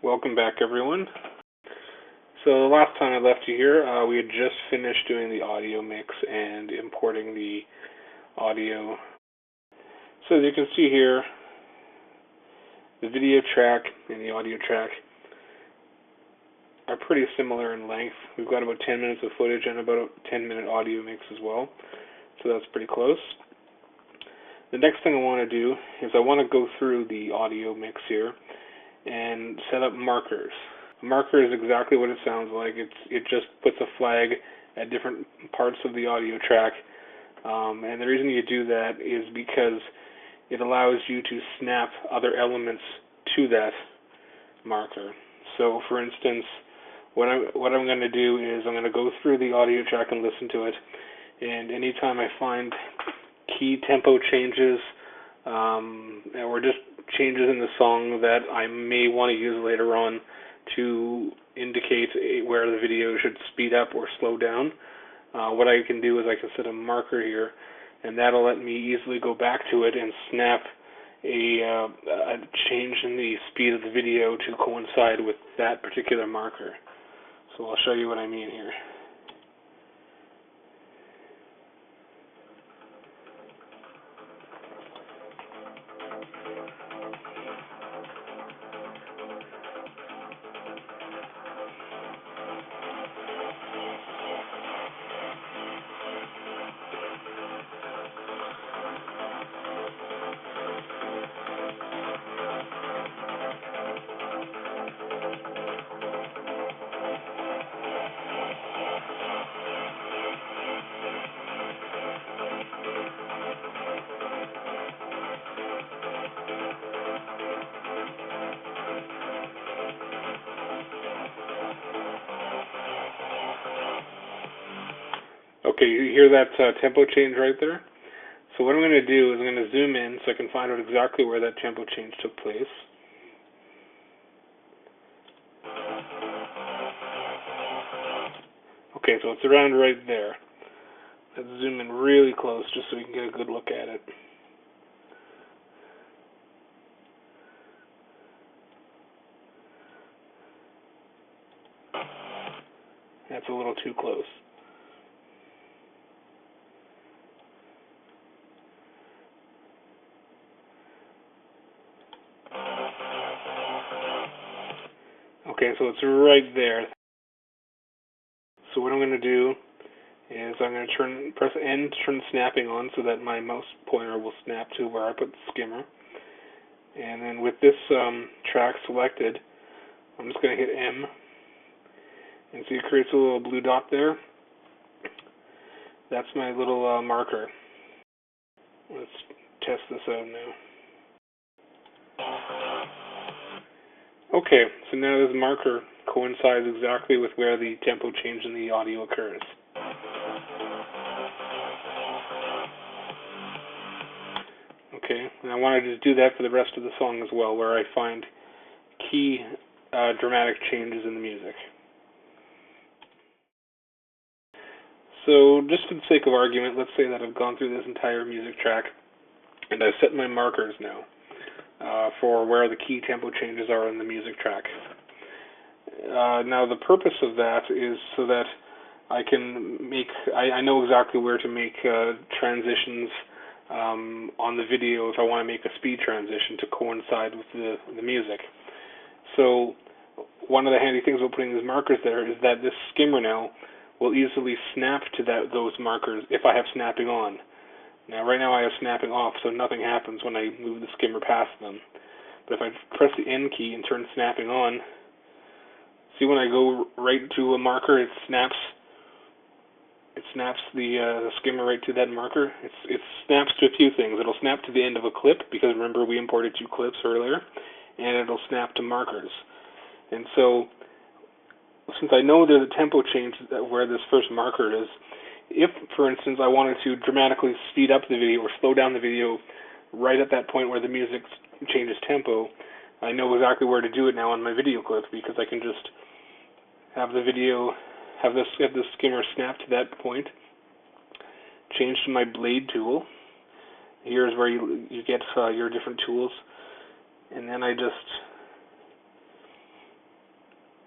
Welcome back, everyone. So the last time I left you here, we had just finished doing the audio mix and importing the audio. So as you can see here, the video track and the audio track are pretty similar in length. We've got about 10 minutes of footage and about a 10-minute audio mix as well, so that's pretty close. The next thing I want to do is I want to go through the audio mix here and set up markers. A marker is exactly what it sounds like. It just puts a flag at different parts of the audio track, and the reason you do that is because it allows you to snap other elements to that marker. So, for instance, what I'm going to do is I'm going to go through the audio track and listen to it, and anytime I find key tempo changes or just changes in the song that I may want to use later on to indicate where the video should speed up or slow down, what I can do is I can set a marker here, and that'll let me easily go back to it and snap a change in the speed of the video to coincide with that particular marker. So I'll show you what I mean here. Okay, you hear that tempo change right there? So what I'm going to do is I'm going to zoom in so I can find out exactly where that tempo change took place. Okay, so it's around right there. Let's zoom in really close just so we can get a good look at it. That's a little too close. Okay, so it's right there. So what I'm going to do is I'm going to press N to turn snapping on so that my mouse pointer will snap to where I put the skimmer. And then with this track selected, I'm just going to hit M. And see, it creates a little blue dot there. That's my little marker. Let's test this out now. Okay, so now this marker coincides exactly with where the tempo change in the audio occurs. Okay, and I wanted to do that for the rest of the song as well, where I find key dramatic changes in the music. So, just for the sake of argument, let's say that I've gone through this entire music track, and I've set my markers now for where the key tempo changes are in the music track. Now, the purpose of that is so that I can I know exactly where to make transitions on the video if I want to make a speed transition to coincide with the music. So, one of the handy things about putting these markers there is that this skimmer now will easily snap to those markers if I have snapping on. Now, right now I have snapping off, so nothing happens when I move the skimmer past them. But if I press the N key and turn snapping on, see when I go right to a marker, it snaps the skimmer right to that marker. It snaps to a few things. It'll snap to the end of a clip, because remember we imported 2 clips earlier, and it'll snap to markers. And so, since I know there's a tempo change where this first marker is, if, for instance, I wanted to dramatically speed up the video or slow down the video right at that point where the music changes tempo, I know exactly where to do it now on my video clip, because I can just have the video, have the skimmer snap to that point, change to my blade tool. Here's where you get your different tools, and then I just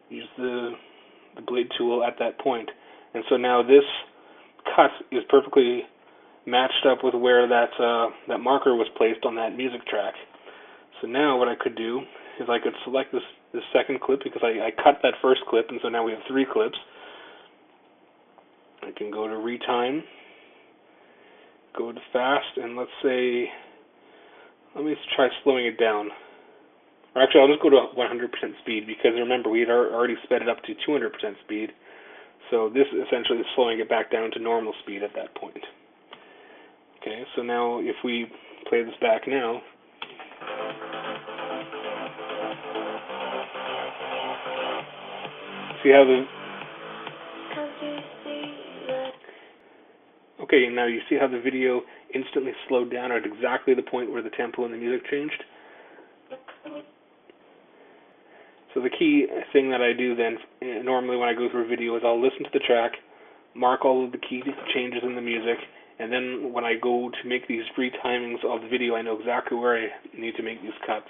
use the blade tool at that point. And so now this cut is perfectly matched up with where that marker was placed on that music track. So now what I could do is I could select this second clip, because I cut that first clip, and so now we have 3 clips. I can go to retime, go to fast, and let me try slowing it down. Or actually, I'll just go to 100% speed, because remember, we had already sped it up to 200% speed. So this essentially is slowing it back down to normal speed at that point. Okay, so now if we play this back now, see how now you see how the video instantly slowed down at exactly the point where the tempo and the music changed? So the key thing that I do then, normally when I go through a video, is I'll listen to the track, mark all of the key changes in the music, and then when I go to make these retimings of the video, I know exactly where I need to make these cuts.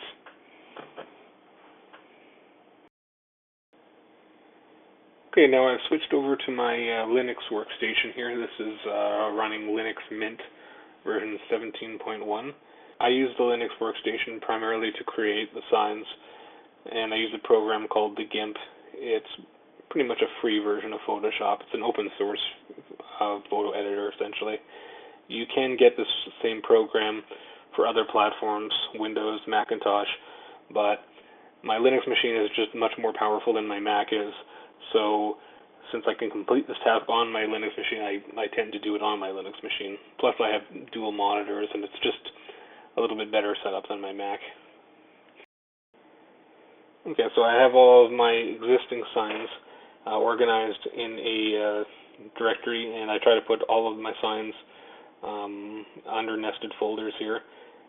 Okay, now I've switched over to my Linux workstation here. This is running Linux Mint version 17.1. I use the Linux workstation primarily to create the signs, and I use a program called the GIMP. It's pretty much a free version of Photoshop. It's an open source photo editor, essentially. You can get this same program for other platforms, Windows, Macintosh, but my Linux machine is just much more powerful than my Mac is. So since I can complete this task on my Linux machine, I tend to do it on my Linux machine. Plus I have dual monitors, and it's just a little bit better setup than my Mac. Okay, so I have all of my existing signs organized in a directory, and I try to put all of my signs under nested folders here,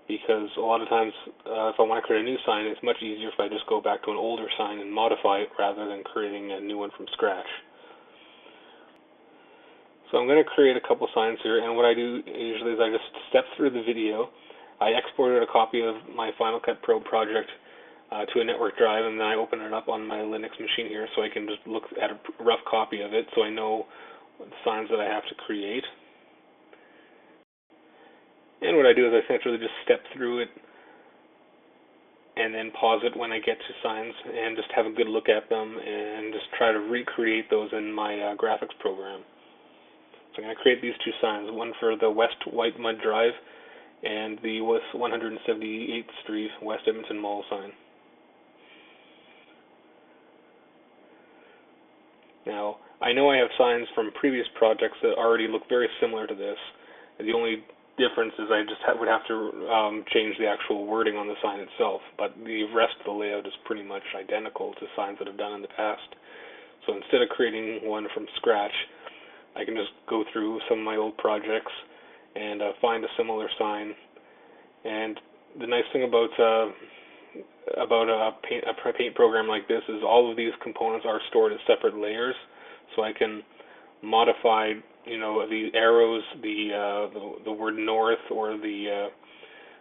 because a lot of times if I want to create a new sign, it's much easier if I just go back to an older sign and modify it rather than creating a new one from scratch. So I'm going to create a couple signs here, and what I do usually is I just step through the video. I exported a copy of my Final Cut Pro project to a network drive, and then I open it up on my Linux machine here so I can just look at a rough copy of it so I know the signs that I have to create. And what I do is I essentially just step through it and then pause it when I get to signs and just have a good look at them and just try to recreate those in my graphics program. So I'm going to create these 2 signs, one for the West White Mud Drive and the West 178th Street West Edmonton Mall sign. Now, I know I have signs from previous projects that already look very similar to this. The only difference is I just would have to change the actual wording on the sign itself, but the rest of the layout is pretty much identical to signs that I've done in the past. So instead of creating one from scratch, I can just go through some of my old projects and find a similar sign. And the nice thing about a paint program like this is all of these components are stored as separate layers, so I can modify, the arrows, the word north, or the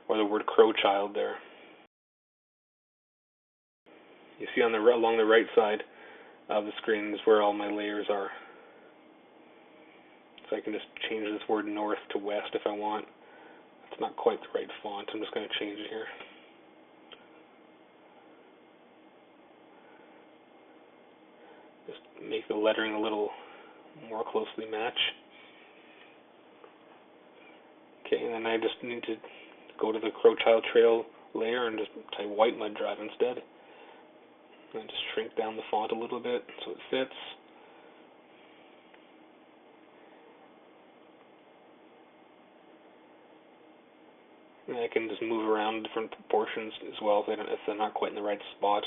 word crow child there. You see along the right side of the screen is where all my layers are. So I can just change this word north to west if I want. It's not quite the right font. I'm just going to change it here. Just make the lettering a little more closely match. Okay, and then I just need to go to the Crow Child Trail layer and just type White Mud Drive instead. And just shrink down the font a little bit so it fits. And I can just move around different proportions as well if they're not quite in the right spot.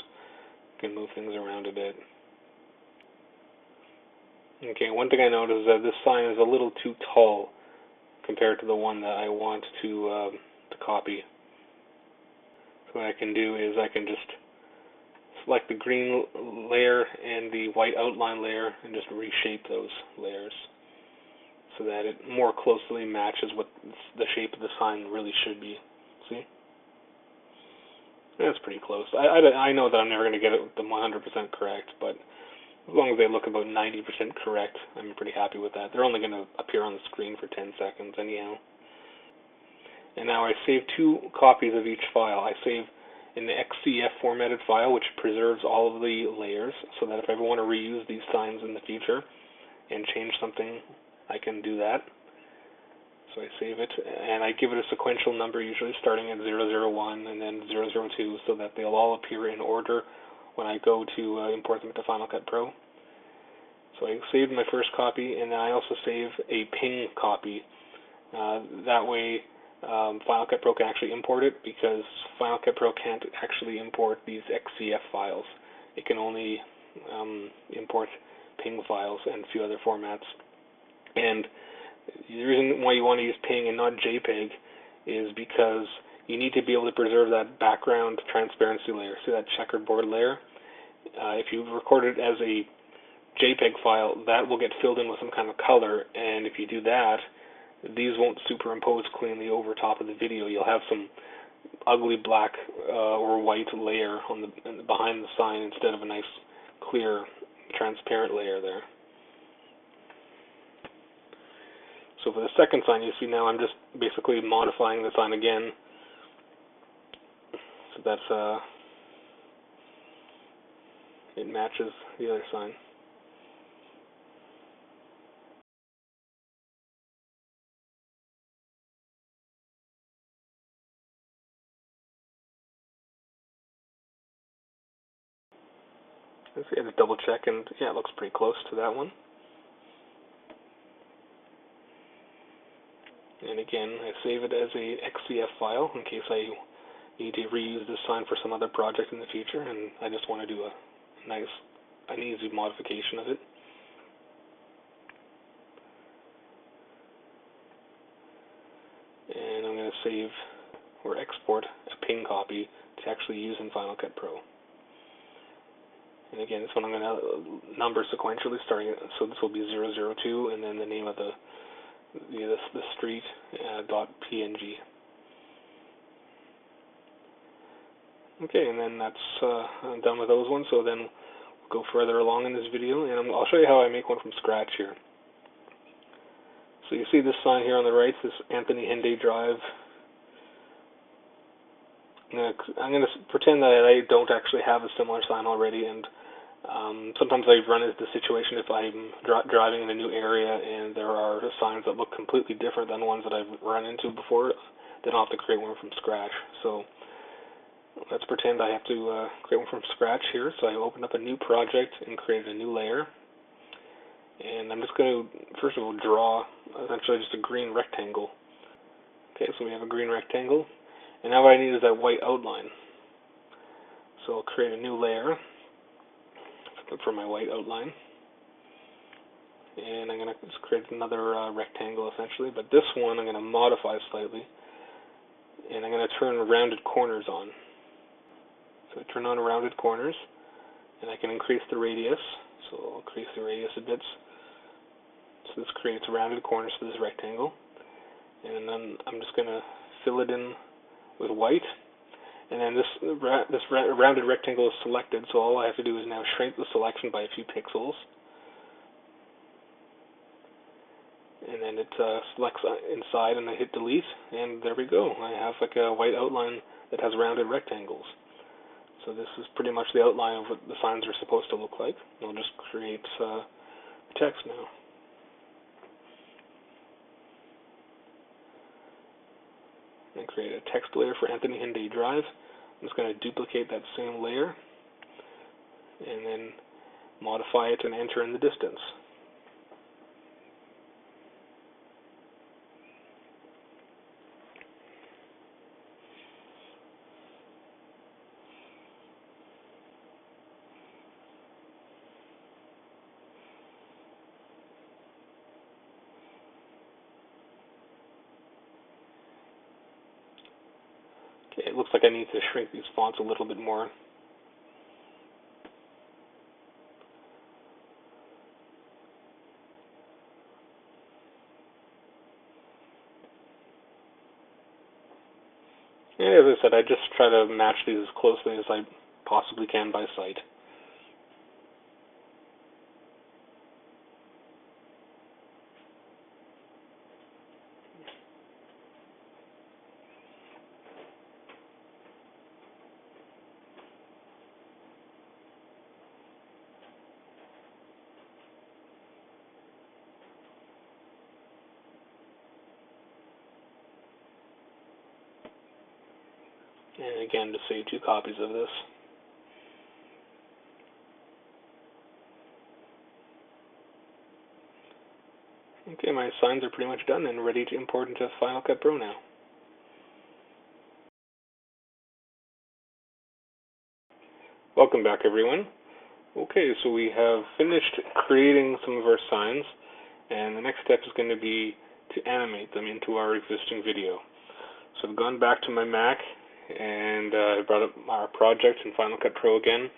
I can move things around a bit. Okay, one thing I noticed is that this sign is a little too tall compared to the one that I want to copy. So what I can do is I can just select the green layer and the white outline layer and just reshape those layers so that it more closely matches what the shape of the sign really should be. See? That's pretty close. I know that I'm never going to get it 100% correct, but as long as they look about 90% correct, I'm pretty happy with that. They're only going to appear on the screen for 10 seconds anyhow. And now I save 2 copies of each file. I save in the XCF formatted file, which preserves all of the layers, so that if I ever want to reuse these signs in the future and change something, I can do that. So I save it, and I give it a sequential number, usually starting at 001 and then 002, so that they'll all appear in order when I go to import them into Final Cut Pro. So I saved my first copy, and then I also save a ping copy. That way, Final Cut Pro can actually import it, because Final Cut Pro can't actually import these XCF files. It can only import ping files and a few other formats. And the reason why you want to use ping and not JPEG is because you need to be able to preserve that background transparency layer. See that checkerboard layer? If you record it as a JPEG file, that will get filled in with some kind of color, and if you do that, these won't superimpose cleanly over top of the video. You'll have some ugly black or white layer on the behind the sign instead of a nice clear transparent layer there. So for the second sign, you see now I'm just basically modifying the sign again. So that's it matches the other sign. Let's see, I just double check, and yeah, it looks pretty close to that one. And again, I save it as a XCF file in case I need to reuse this sign for some other project in the future, and I just want to do an easy modification of it. And I'm going to save or export a ping copy to actually use in Final Cut Pro. And again, this one I'm going to number sequentially, so this will be 002, and then the name of the street .png. Okay, and then that's I'm done with those ones. So then we'll go further along in this video, and I'll show you how I make one from scratch here. So you see this sign here on the right, this Anthony Henday Drive. I'm going to pretend that I don't actually have a similar sign already, and sometimes I run into the situation if I'm driving in a new area and there are signs that look completely different than the ones that I've run into before, then I'll have to create one from scratch. So let's pretend I have to create one from scratch here. So I opened up a new project and created a new layer. And I'm just going to, first of all, draw essentially just a green rectangle. Okay, so we have a green rectangle. And now what I need is that white outline. So I'll create a new layer for my white outline. And I'm going to just create another rectangle essentially, but this one I'm going to modify slightly. And I'm going to turn rounded corners on. So I turn on rounded corners, and I can increase the radius. So I'll increase the radius a bit. So this creates rounded corners for this rectangle. And then I'm just going to fill it in with white. And then this rounded rectangle is selected, so all I have to do is now shrink the selection by a few pixels. And then it selects inside, and I hit delete, and there we go. I have like a white outline that has rounded rectangles. So this is pretty much the outline of what the signs are supposed to look like. I'll just create text now. And create a text layer for Anthony Henday Drive. I'm just going to duplicate that same layer and then modify it and enter in the distance. Okay, it looks like I need to shrink these fonts a little bit more. And as I said, I just try to match these as closely as I possibly can by sight. And again, just save 2 copies of this. Okay, my signs are pretty much done and ready to import into Final Cut Pro now. Welcome back, everyone. Okay, so we have finished creating some of our signs, and the next step is going to be to animate them into our existing video. So I've gone back to my Mac, and I brought up our project in Final Cut Pro again.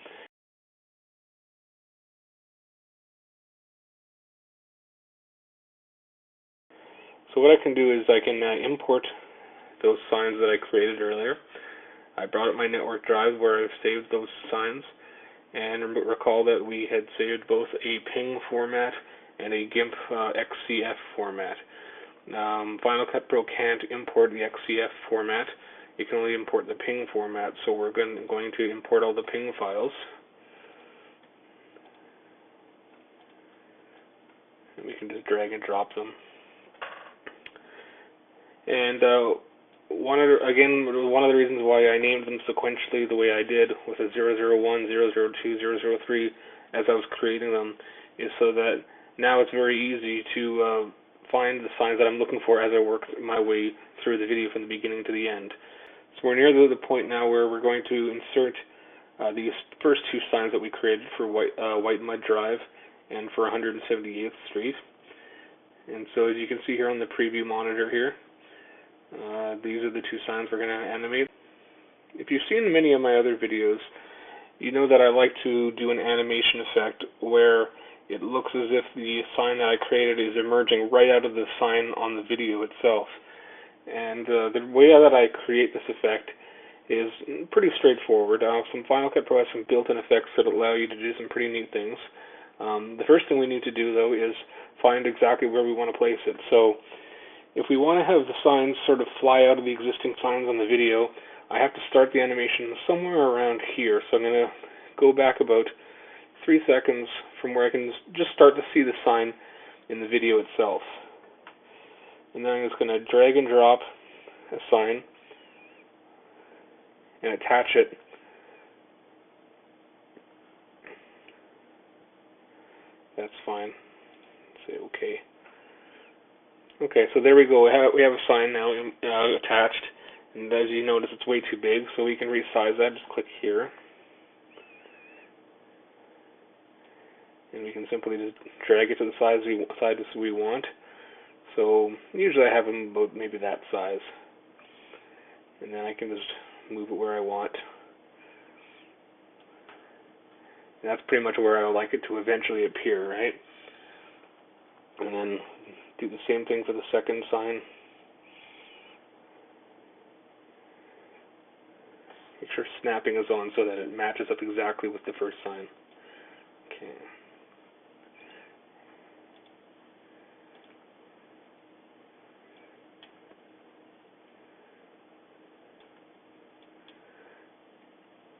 So what I can do is I can import those signs that I created earlier. I brought up my network drive where I've saved those signs, and recall that we had saved both a PNG format and a GIMP XCF format. Final Cut Pro can't import the XCF format. It can only import the PNG format, so we're going to import all the PNG files. And we can just drag and drop them. And one of the reasons why I named them sequentially the way I did with a 001, 002, 003 as I was creating them is so that now it's very easy to find the signs that I'm looking for as I work my way through the video from the beginning to the end. So we're near the point now where we're going to insert these first 2 signs that we created for White Mud Drive and for 178th Street. And so as you can see here on the preview monitor here, these are the 2 signs we're going to animate. If you've seen many of my other videos, you know that I like to do an animation effect where it looks as if the sign that I created is emerging right out of the sign on the video itself. And the way that I create this effect is pretty straightforward. Some Final Cut Pro has some built-in effects that allow you to do some pretty neat things. The first thing we need to do, though, is find exactly where we want to place it. So if we want to have the signs sort of fly out of the existing signs on the video, I have to start the animation somewhere around here. So I'm going to go back about 3 seconds from where I can just start to see the sign in the video itself. And then I'm just going to drag and drop a sign and attach it. That's fine. Say OK. Okay, so there we go. We have a sign now attached, and as you notice, it's way too big, so we can resize that. Just click here, and we can simply just drag it to the size we want. So usually I have them about maybe that size, and then I can just move it where I want. And that's pretty much where I would like it to eventually appear, right? And then do the same thing for the second sign. Make sure snapping is on so that it matches up exactly with the first sign. Okay.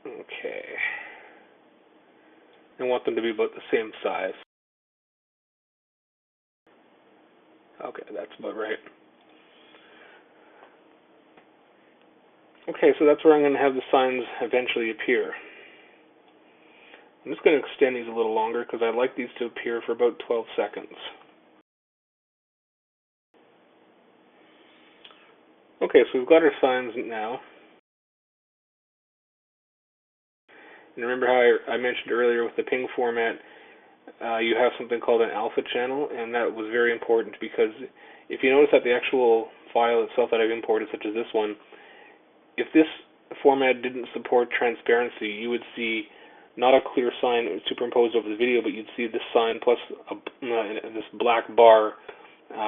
Okay. I want them to be about the same size. Okay, that's about right. Okay, so that's where I'm going to have the signs eventually appear. I'm just going to extend these a little longer because I'd like these to appear for about 12 seconds. Okay, so we've got our signs now. And remember how I mentioned earlier with the PNG format, you have something called an alpha channel, and that was very important because if you notice that the actual file itself that I've imported, such as this one, if this format didn't support transparency, you would see not a clear sign superimposed over the video, but you'd see this sign plus this black bar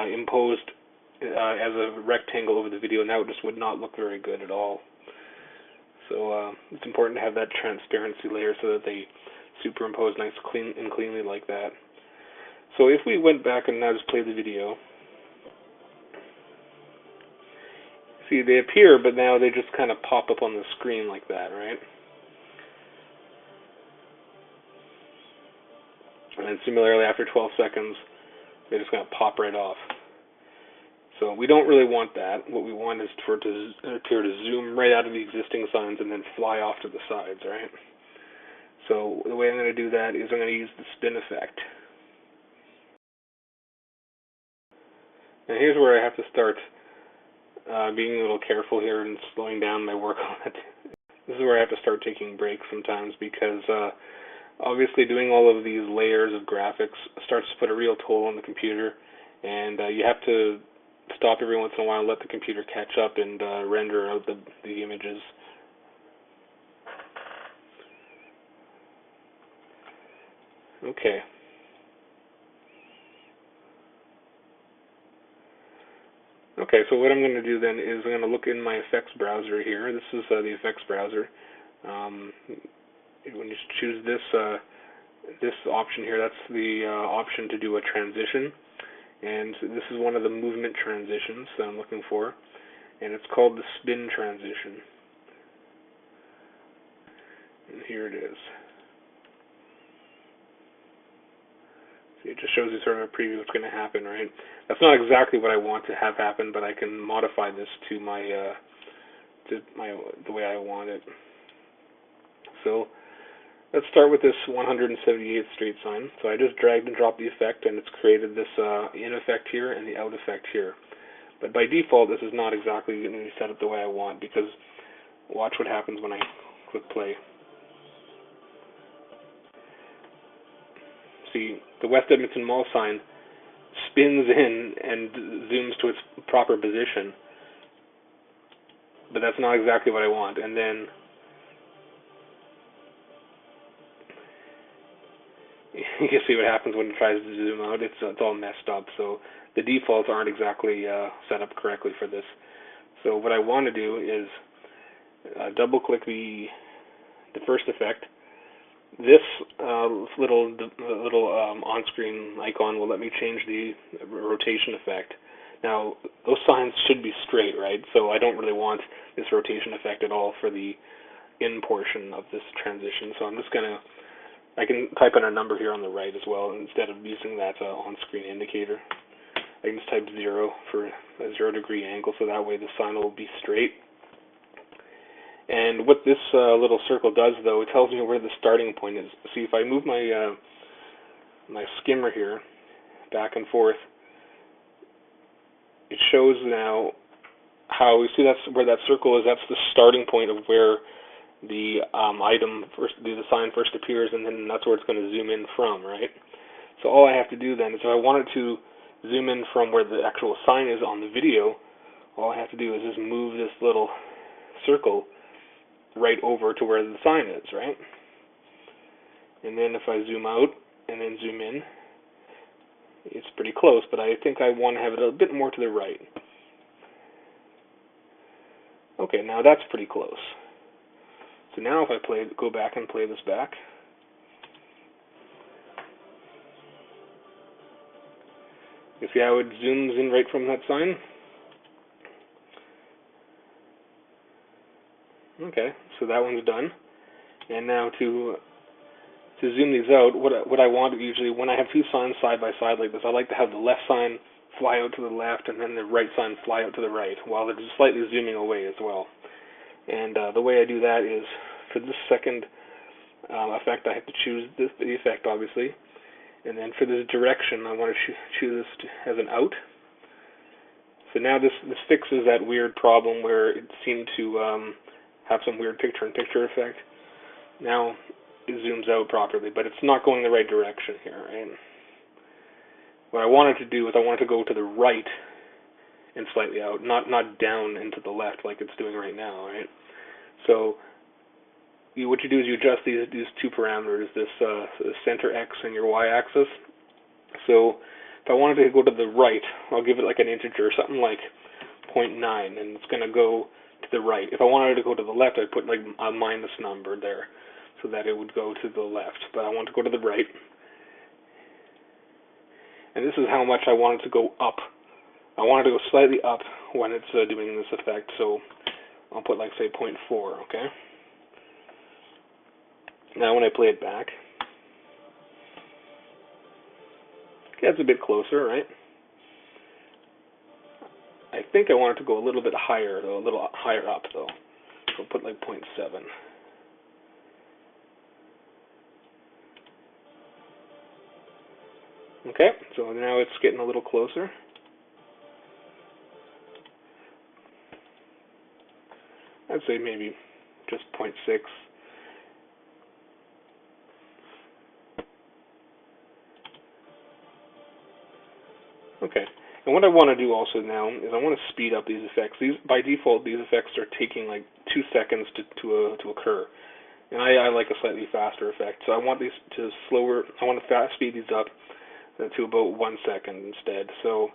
imposed as a rectangle over the video, and that just would not look very good at all. So it's important to have that transparency layer so that they superimpose nice and cleanly like that. So if we went back and now just play the video, see they appear, but now they just kind of pop up on the screen like that, right? And then similarly, after 12 seconds, they're just going to pop right off. So we don't really want that. What we want is for it to appear to zoom right out of the existing signs and then fly off to the sides, right? So the way I'm going to do that is I'm going to use the spin effect. And here's where I have to start being a little careful here and slowing down my work on it. This is where I have to start taking breaks sometimes because obviously doing all of these layers of graphics starts to put a real toll on the computer, and you have to stop every once in a while and let the computer catch up and render out the images. Okay. Okay, so what I'm going to do then is I'm going to look in my effects browser here. This is the effects browser. When you choose this option here, that's the option to do a transition. And this is one of the movement transitions that I'm looking for. And it's called the spin transition. And here it is. See, it just shows you sort of a preview of what's going to happen, right? That's not exactly what I want to have happen, but I can modify this to the way I want it. So let's start with this 178th street sign. So I just dragged and dropped the effect, and it's created this in effect here and the out effect here. But by default, this is not exactly going to be set up the way I want, because watch what happens when I click play. See, the West Edmonton Mall sign spins in and zooms to its proper position, but that's not exactly what I want. And then you can see what happens when it tries to zoom out. It's all messed up, so the defaults aren't exactly set up correctly for this. So what I want to do is double click the first effect. This little on-screen icon will let me change the rotation effect. Now, those signs should be straight, right? So I don't really want this rotation effect at all for the in portion of this transition. So I'm just going to, I can type in a number here on the right as well instead of using that on-screen indicator. I can just type 0 for a 0-degree angle, so that way the sign will be straight. And what this little circle does, though, it tells me where the starting point is. See, if I move my my skimmer here back and forth, it shows now how, you see that's where that circle is. That's the starting point of where the item first, the sign first appears, and then that's where it's going to zoom in from, right? So all I have to do then is, if I wanted to zoom in from where the actual sign is on the video, all I have to do is just move this little circle right over to where the sign is, right? And then if I zoom out and then zoom in, it's pretty close, but I think I want to have it a bit more to the right. Okay, now that's pretty close. So now if I go back and play this back, you see how it zooms in right from that sign? Okay, so that one's done. And now to zoom these out, what I want usually, when I have two signs side by side like this, I like to have the left sign fly out to the left and then the right sign fly out to the right, while they're just slightly zooming away as well. And the way I do that is, for this second effect, I have to choose the effect, obviously. And then for this direction, I want to choose this as an out. So now this fixes that weird problem where it seemed to have some weird picture-in-picture effect. Now it zooms out properly, but it's not going the right direction here. Right? What I wanted to do is I wanted to go to the right and slightly out, not down into the left like it's doing right now. Right? So what you do is you adjust these two parameters, this center X and your Y-axis. So if I wanted to go to the right, I'll give it like an integer, something like 0.9, and it's going to go to the right. If I wanted it to go to the left, I'd put like a minus number there so that it would go to the left. But I want to go to the right. And this is how much I want it to go up. I want it to go slightly up when it's doing this effect, so I'll put like say 0.4, okay? Now when I play it back, okay, it's a bit closer, right? I think I want it to go a little bit higher, though, a little higher up, though. So I'll put like 0.7. Okay, so now it's getting a little closer. I'd say maybe just 0.6. Okay, and what I want to do also now is I want to speed up these effects. By default, these effects are taking like 2 seconds to occur, and I like a slightly faster effect. So I want these to slower. I want to speed these up to about 1 second instead. So,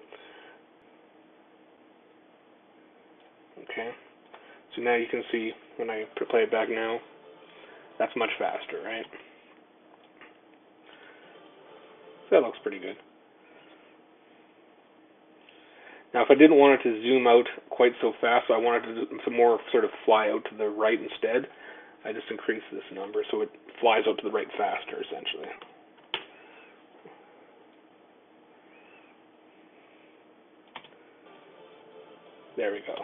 okay. So now you can see when I play it back now, that's much faster, right? So that looks pretty good. Now, if I didn't want it to zoom out quite so fast, I wanted it to more sort of fly out to the right instead, I just increase this number so it flies out to the right faster, essentially. There we go.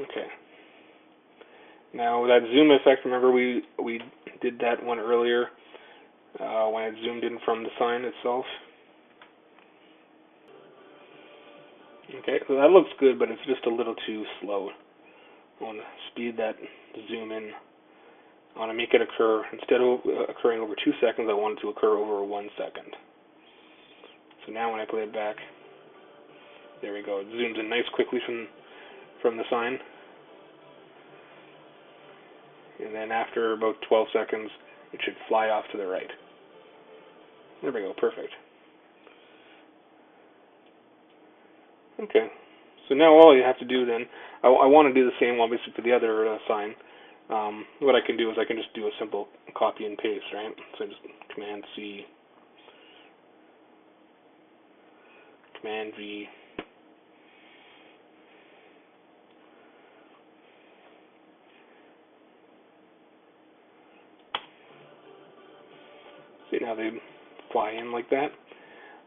Okay. Now that zoom effect, remember we did that one earlier when it zoomed in from the sign itself. Okay, so that looks good, but it's just a little too slow. I want to speed that zoom in. I want to make it occur, instead of occurring over 2 seconds, I want it to occur over 1 second. So now when I play it back, there we go. It zooms in nice quickly from the sign. And then after about 12 seconds, it should fly off to the right. There we go, perfect. Okay, so now all you have to do then, I want to do the same obviously for the other sign. What I can do is I can just do a simple copy and paste, right? So just Command C, Command V, see now they fly in like that.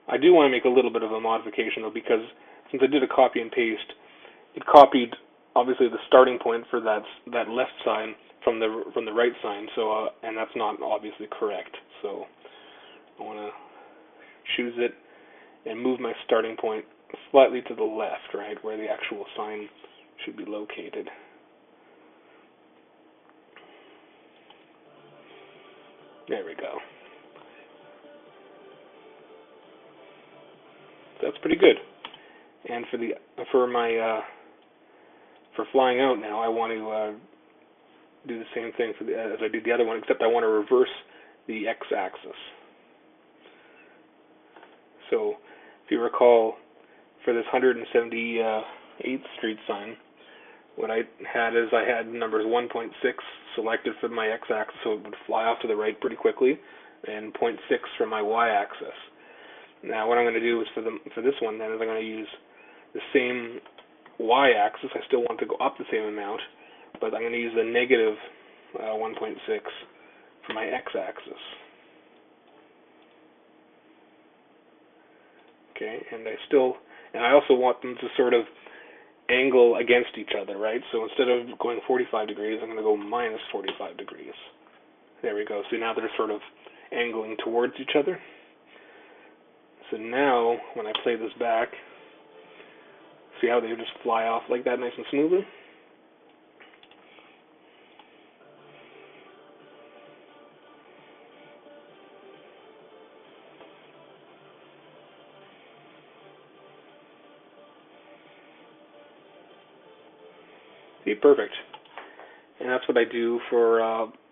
I do want to make a little bit of a modification though, because since I did a copy and paste, it copied obviously the starting point for that left sign from the right sign. So and that's not obviously correct. So I want to choose it and move my starting point slightly to the left, right, where the actual sign should be located. There we go. That's pretty good. And for flying out now, I want to do the same thing as I did the other one, except I want to reverse the x-axis. So if you recall, for this 178th Street sign, what I had is I had numbers 1.6 selected for my x-axis, so it would fly off to the right pretty quickly, and 0.6 for my y-axis. Now what I'm going to do is for this one then is I'm going to use the same y-axis. I still want to go up the same amount, but I'm going to use the negative 1.6 for my x-axis. Okay, and I also want them to sort of angle against each other, right? So instead of going 45 degrees, I'm going to go minus 45 degrees. There we go. So now they're sort of angling towards each other. So now, when I play this back, see how they just fly off like that nice and smoothly? See, perfect. And that's what I do for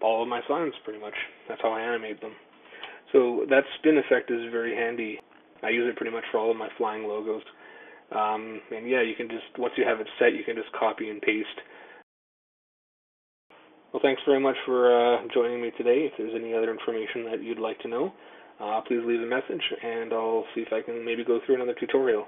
all of my signs, pretty much. That's how I animate them. So that spin effect is very handy. I use it pretty much for all of my flying logos. And yeah, you can just, once you have it set, you can just copy and paste. Well, thanks very much for joining me today. If there's any other information that you'd like to know, please leave a message, and I'll see if I can maybe go through another tutorial.